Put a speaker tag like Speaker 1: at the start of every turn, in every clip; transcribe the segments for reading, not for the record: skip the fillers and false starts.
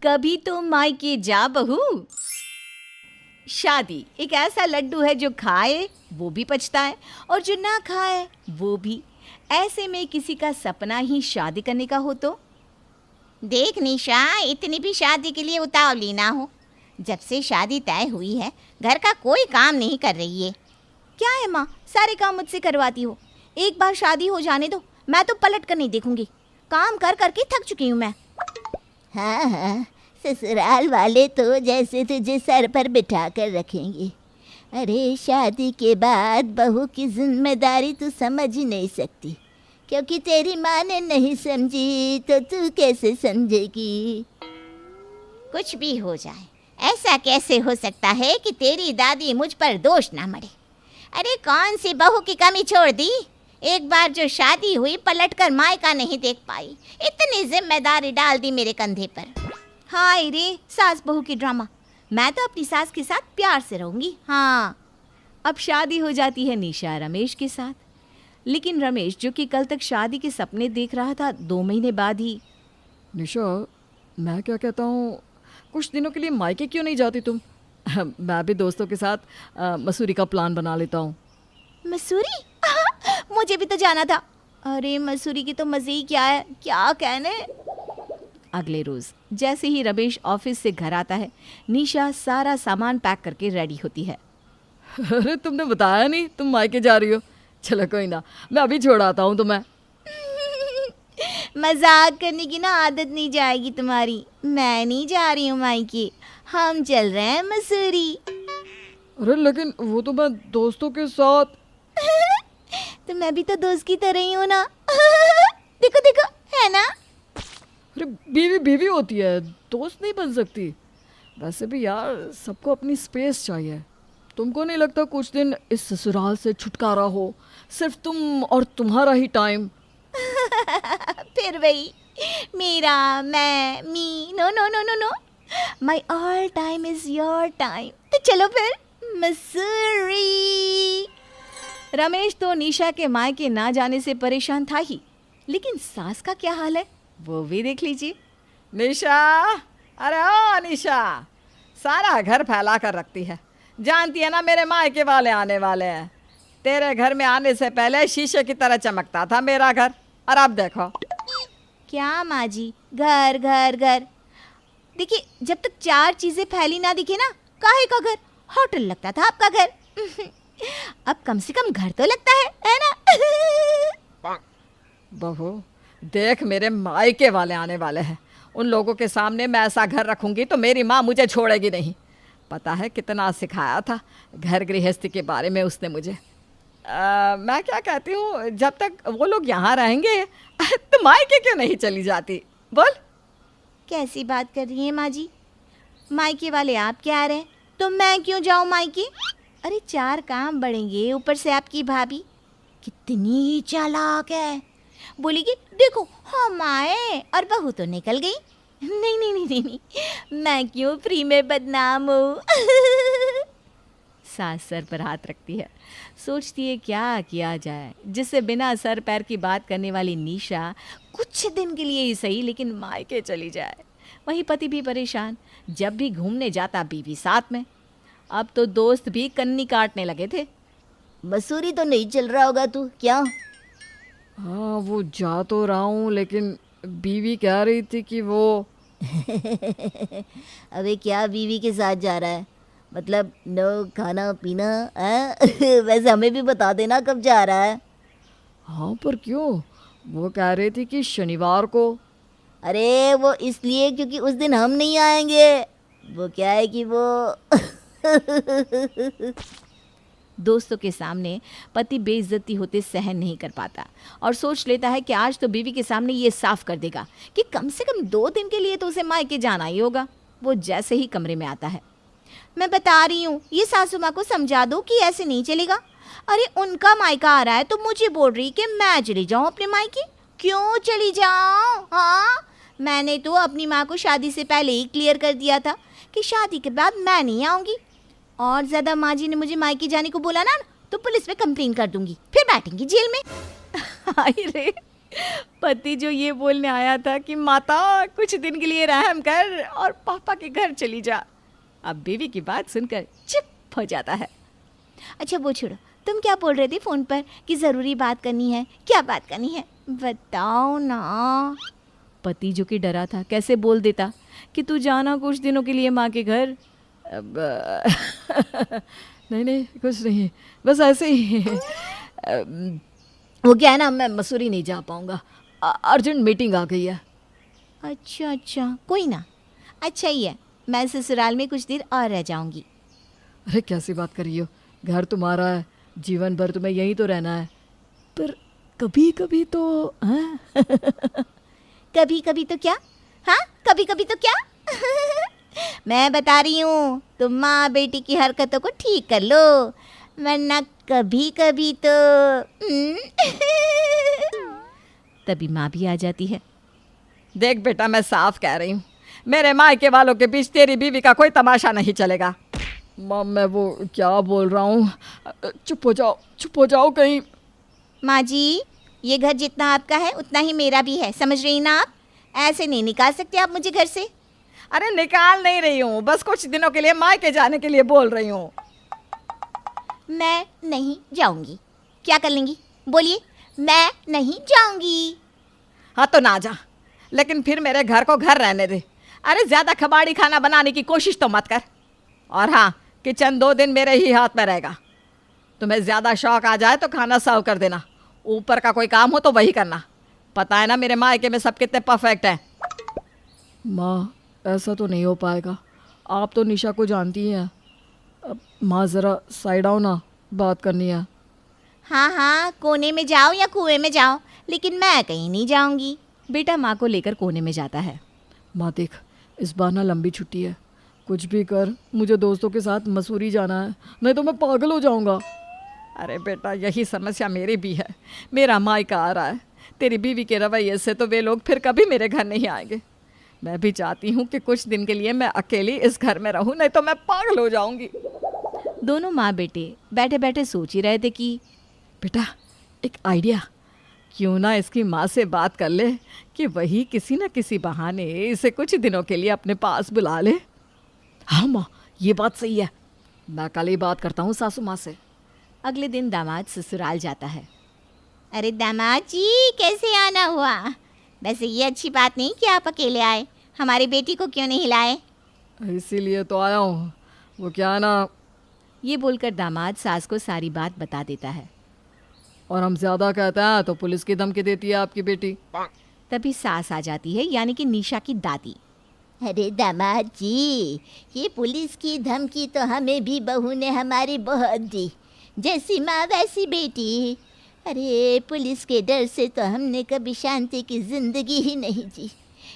Speaker 1: कभी तो मायके जा बहू। शादी एक ऐसा लड्डू है जो खाए वो भी पचता है और जो ना खाए वो भी। ऐसे में किसी का सपना ही शादी करने का हो तो।
Speaker 2: देख निशा, इतनी भी शादी के लिए उतावली ना हो। जब से शादी तय हुई है घर का कोई काम नहीं कर रही है।
Speaker 1: क्या है माँ, सारे काम मुझसे करवाती हो। एक बार शादी हो जाने दो, मैं तो पलट कर नहीं देखूंगी। काम कर करके थक चुकी हूँ मैं।
Speaker 2: हाँ हाँ, ससुराल वाले तो जैसे तुझे सर पर बिठा कर रखेंगे। अरे शादी के बाद बहू की जिम्मेदारी तू समझ ही नहीं सकती, क्योंकि तेरी माँ ने नहीं समझी तो तू कैसे समझेगी। कुछ भी हो जाए, ऐसा कैसे हो सकता है कि तेरी दादी मुझ पर दोष ना मरे। अरे कौन सी बहू की कमी छोड़ दी। एक बार जो शादी हुई पलटकर मायका नहीं देख पाई, इतनी जिम्मेदारी डाल दी मेरे कंधे पर।
Speaker 1: हाय रे सास बहू की ड्रामा। मैं तो अपनी सास के साथ प्यार से रहूंगी। हाँ। अब शादी हो जाती है निशा रमेश के साथ। लेकिन रमेश जो कि कल तक शादी के सपने देख रहा था, 2 महीने बाद ही।
Speaker 3: निशा, मैं क्या कहता हूँ, कुछ दिनों के लिए मायके क्यों नहीं जाती तुम? मैं भी दोस्तों के साथ मसूरी का प्लान बना लेता हूँ।
Speaker 1: मसूरी? मुझे भी तो जाना था। अरे मसूरी की तो मजे ही क्या है, क्या कहने। अगले रोज जैसे ही रमेश ऑफिस से घर आता है, निशा सारा सामान पैक करके रेडी होती है।
Speaker 3: अरे तुमने बताया नहीं तुम मायके जा रही हो। चलो कोई ना, मैं अभी छोड़ आता हूँ तुम्हें।
Speaker 1: मजाक करने की ना आदत नहीं जाएगी तुम्हारी। मैं नहीं जा रही हूँ मायके, हम चल रहे हैं मसूरी।
Speaker 3: अरे लेकिन वो तो मैं दोस्तों के साथ।
Speaker 1: तो मैं भी तो दोस्त की तरह ही हूँ ना। देखो देखो, है ना।
Speaker 3: अरे बीवी बीवी होती है, दोस्त नहीं बन सकती। वैसे भी यार, सबको अपनी स्पेस चाहिए। तुमको नहीं लगता कुछ दिन इस ससुराल से छुटकारा हो, सिर्फ तुम और तुम्हारा ही टाइम?
Speaker 1: फिर वही मेरा, मैं, me. No no no no no, my all time is your time. तो चलो फिर मसूरी। रमेश तो निशा के मायके ना जाने से परेशान था ही, लेकिन सास का क्या हाल है वो भी देख लीजिए।
Speaker 4: निशा, अरे ओ निशा, सारा घर फैला कर रखती है। जानती है ना मेरे मायके वाले आने वाले हैं। तेरे घर में आने से पहले शीशे की तरह चमकता था मेरा घर, और अब देखो।
Speaker 1: क्या माँ जी, घर घर घर। देखिए, जब तक 4 चीजें फैली ना दिखे ना, काहे का घर। होटल लगता था आपका घर। अब कम से कम घर तो लगता है ना।
Speaker 4: बहू देख, मेरे मायके वाले आने वाले हैं। उन लोगों के सामने मैं ऐसा घर रखूंगी तो मेरी माँ मुझे छोड़ेगी नहीं। पता है कितना सिखाया था घर गृहस्थी के बारे में उसने मुझे। मैं क्या कहती हूँ, जब तक वो लोग यहाँ रहेंगे तो मायके क्यों नहीं चली जाती? बोल।
Speaker 1: कैसी बात कर रही हैं माँ जी? मायके वाले आप क्या रहे, तो मैं क्यों जाऊँ मायके? अरे 4 काम बढ़ेंगे, ऊपर से आपकी भाभी कितनी चालाक है। बोली कि देखो हम आए और बहू तो निकल गई। नहीं नहीं नहीं नहीं, नहीं। मैं क्यों फ्री में बदनाम हूँ। सास सर पर हाथ रखती है, सोचती है क्या किया जाए जिससे बिना सर पैर की बात करने वाली निशा कुछ दिन के लिए ही सही लेकिन मायके चली जाए। वही पति भी परेशान, जब भी घूमने जाता बीवी साथ में। अब तो दोस्त भी कन्नी काटने लगे थे।
Speaker 2: मसूरी तो नहीं चल रहा होगा तू, क्या?
Speaker 3: हाँ, वो जा तो रहा हूँ, लेकिन बीवी कह रही थी कि वो
Speaker 2: अबे क्या बीवी के साथ जा रहा है? मतलब नो खाना पीना? वैसे हमें भी बता देना कब जा रहा है।
Speaker 3: हाँ पर क्यों? वो कह रही थी कि शनिवार को।
Speaker 2: अरे वो इसलिए क्योंकि उस दिन हम नहीं आएंगे। वो क्या है कि वो
Speaker 1: दोस्तों के सामने पति बेइज्जती होते सहन नहीं कर पाता और सोच लेता है कि आज तो बीवी के सामने ये साफ कर देगा कि कम से कम 2 दिन के लिए तो उसे मायके जाना ही होगा। वो जैसे ही कमरे में आता है, मैं बता रही हूँ ये सासू माँ को समझा दो कि ऐसे नहीं चलेगा। अरे उनका मायका आ रहा है तो मुझे बोल रही कि मैं चली जाऊँ अपने मायके। क्यों चली जाऊँ? हाँ, मैंने तो अपनी माँ को शादी से पहले ही क्लियर कर दिया था कि शादी के बाद मैं नहीं आऊँगी। और ज़्यादा माँ जी ने मुझे मायके जाने को बोला ना तो पुलिस में कंप्लेन कर दूंगी, फिर बैठेंगी जेल में। हाय रे, पति जो ये बोलने आया था कि माता कुछ दिन के लिए रहम कर और पापा के घर चली जा, अब बीवी की बात सुनकर चुप हो जाता है। अच्छा वो छोड़ो, तुम क्या बोल रहे थे फ़ोन पर कि ज़रूरी बात करनी है? क्या बात करनी है बताओ ना। पति जो कि डरा था कैसे बोल देता कि तू जाना कुछ दिनों के लिए माँ के घर। अब
Speaker 3: नहीं नहीं कुछ नहीं, बस ऐसे ही। वो क्या है ना, मैं मसूरी नहीं जा पाऊँगा, अर्जेंट मीटिंग आ गई है।
Speaker 1: अच्छा कोई ना, अच्छा ही है, मैं ससुराल में कुछ देर और रह जाऊंगी।
Speaker 3: अरे कैसी बात कर रही हो, घर तुम्हारा है, जीवन भर तुम्हें यहीं तो रहना है। पर कभी कभी तो हाँ?
Speaker 1: कभी कभी तो क्या? हाँ कभी कभी तो क्या? मैं बता रही हूँ, तुम माँ बेटी की हरकतों को ठीक कर लो, वरना कभी कभी तो तभी माँ भी आ जाती है।
Speaker 4: देख बेटा, मैं साफ कह रही हूँ, मेरे मायके वालों के बीच तेरी बीवी का कोई तमाशा नहीं चलेगा।
Speaker 3: माँ मैं वो क्या बोल रहा हूँ, चुप हो जाओ कहीं।
Speaker 1: माँ जी, ये घर जितना आपका है उतना ही मेरा भी है, समझ रही ना आप? ऐसे नहीं निकाल सकते आप मुझे घर से।
Speaker 4: अरे निकाल नहीं रही हूँ, बस कुछ दिनों के लिए मायके जाने के लिए बोल रही हूँ।
Speaker 1: मैं नहीं जाऊंगी। क्या कर लेंगी बोलिए? मैं नहीं जाऊंगी।
Speaker 4: हाँ तो ना जा, लेकिन फिर मेरे घर को घर रहने दे। अरे ज़्यादा कबाड़ी खाना बनाने की कोशिश तो मत कर। और हाँ, किचन 2 दिन मेरे ही हाथ में रहेगा। तुम्हें ज़्यादा शौक आ जाए तो खाना सर्व कर देना, ऊपर का कोई काम हो तो वही करना। पता है ना मेरे मायके में सब कितने परफेक्ट हैं।
Speaker 3: माँ ऐसा तो नहीं हो पाएगा, आप तो निशा को जानती ही हैं। अब माँ ज़रा साइड आओ ना, बात करनी है।
Speaker 1: हाँ कोने में जाओ या कुएं में जाओ, लेकिन मैं कहीं नहीं जाऊंगी। बेटा माँ को लेकर कोने में जाता है।
Speaker 3: माँ देख, इस बार ना लंबी छुट्टी है, कुछ भी कर, मुझे दोस्तों के साथ मसूरी जाना है, नहीं तो मैं पागल हो जाऊंगा।
Speaker 4: अरे बेटा, यही समस्या मेरी भी है। मेरा मायका आ रहा है, तेरी बीवी के रवैये से तो वे लोग फिर कभी मेरे घर नहीं आएंगे। मैं भी चाहती हूँ कि कुछ दिन के लिए मैं अकेली इस घर में रहूँ, नहीं तो मैं पागल हो जाऊंगी।
Speaker 1: दोनों माँ बेटे बैठे बैठे सोच ही रहे थे कि
Speaker 4: बेटा एक आइडिया, क्यों ना इसकी माँ से बात कर ले कि वही किसी न किसी बहाने इसे कुछ दिनों के लिए अपने पास बुला ले।
Speaker 3: हाँ माँ, ये बात सही है, मैं कल ही बात करता हूँ सासू माँ से।
Speaker 1: अगले दिन दामाद ससुराल जाता है। अरे दामाद जी, कैसे आना हुआ? वैसे ये अच्छी बात नहीं कि आप अकेले आए, हमारी बेटी को क्यों नहीं लाए?
Speaker 3: इसीलिए तो आया हूँ, वो क्या है ना।
Speaker 1: ये बोलकर दामाद सास को सारी बात बता देता है।
Speaker 3: और हम ज़्यादा कहते हैं तो पुलिस की धमकी देती है आपकी बेटी।
Speaker 1: तभी सास आ जाती है, यानी कि निशा की दादी।
Speaker 2: अरे दामाद जी, ये पुलिस की धमकी तो हमें भी बहू ने हमारी बहुत दी, जैसी माँ वैसी बेटी। अरे पुलिस के डर से तो हमने कभी शांति की जिंदगी ही नहीं जी।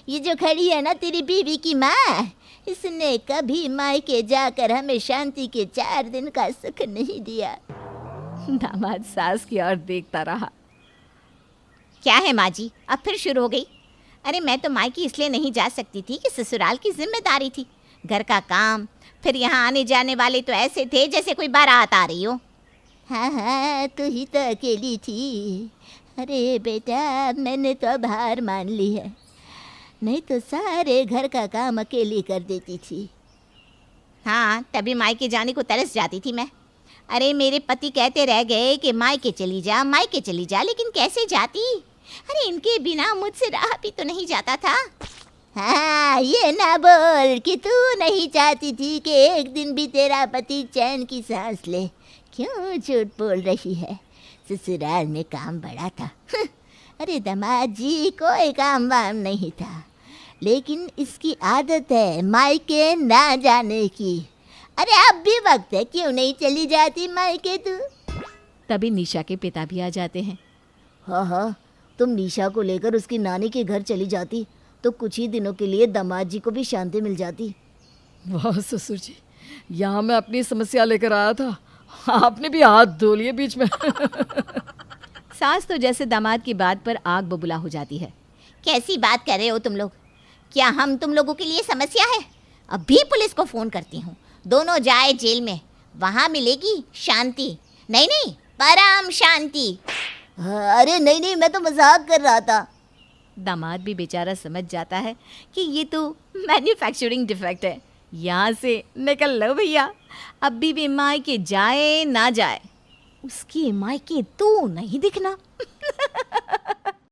Speaker 2: ये जो खड़ी है ना तेरी बीवी की माँ, इसने कभी मायके जाकर हमें शांति के 4 दिन का सुख नहीं दिया।
Speaker 1: दामाद सास की ओर देखता रहा। क्या है माँ जी, अब फिर शुरू हो गई? अरे मैं तो मायके इसलिए नहीं जा सकती थी कि ससुराल की जिम्मेदारी थी, घर का काम, फिर यहाँ आने जाने वाले तो ऐसे थे जैसे कोई बारात आ रही हो।
Speaker 2: हाँ तू ही तो अकेली थी। अरे बेटा, मैंने तो अब हार मान ली है, नहीं तो सारे घर का काम अकेली कर देती थी।
Speaker 1: हाँ तभी मायके जाने को तरस जाती थी मैं। अरे मेरे पति कहते रह गए कि मायके चली जा, मायके चली जा, लेकिन कैसे जाती? अरे इनके बिना मुझसे रहा भी तो नहीं जाता था।
Speaker 2: हाँ ये ना बोल कि तू नहीं चाहती थी कि एक दिन भी तेरा पति चैन की सांस ले। क्यों झूठ बोल रही है? ससुराल में काम बड़ा था। अरे दामाद जी, कोई काम वाम नहीं था, लेकिन इसकी आदत है मायके ना जाने की। अरे अब भी वक्त है, क्यों नहीं चली जाती मायके तू?
Speaker 1: तभी निशा के पिता भी आ जाते हैं।
Speaker 2: हाँ, तुम निशा को लेकर उसकी नानी के घर चली जाती तो कुछ ही दिनों के लिए दामाद जी को भी शांति मिल जाती।
Speaker 3: वाह ससुर जी, यहाँ मैं अपनी समस्या लेकर आया था, आपने भी हाथ धो लिए बीच में।
Speaker 1: सास तो जैसे दामाद की बात पर आग बबूला हो जाती है।
Speaker 2: कैसी बात कर रहे हो तुम लोग? क्या हम तुम लोगों के लिए समस्या है? अभी पुलिस को फ़ोन करती हूँ, दोनों जाए जेल में, वहाँ मिलेगी शांति। नहीं, परम शांति। अरे नहीं नहीं, मैं तो मजाक कर रहा था।
Speaker 1: दामाद भी बेचारा समझ जाता है कि ये तो मैन्युफैक्चरिंग डिफेक्ट है। यहाँ से निकल लो भैया, अब बीवी मायके जाए ना जाए, उसकी मायके तू नहीं दिखना।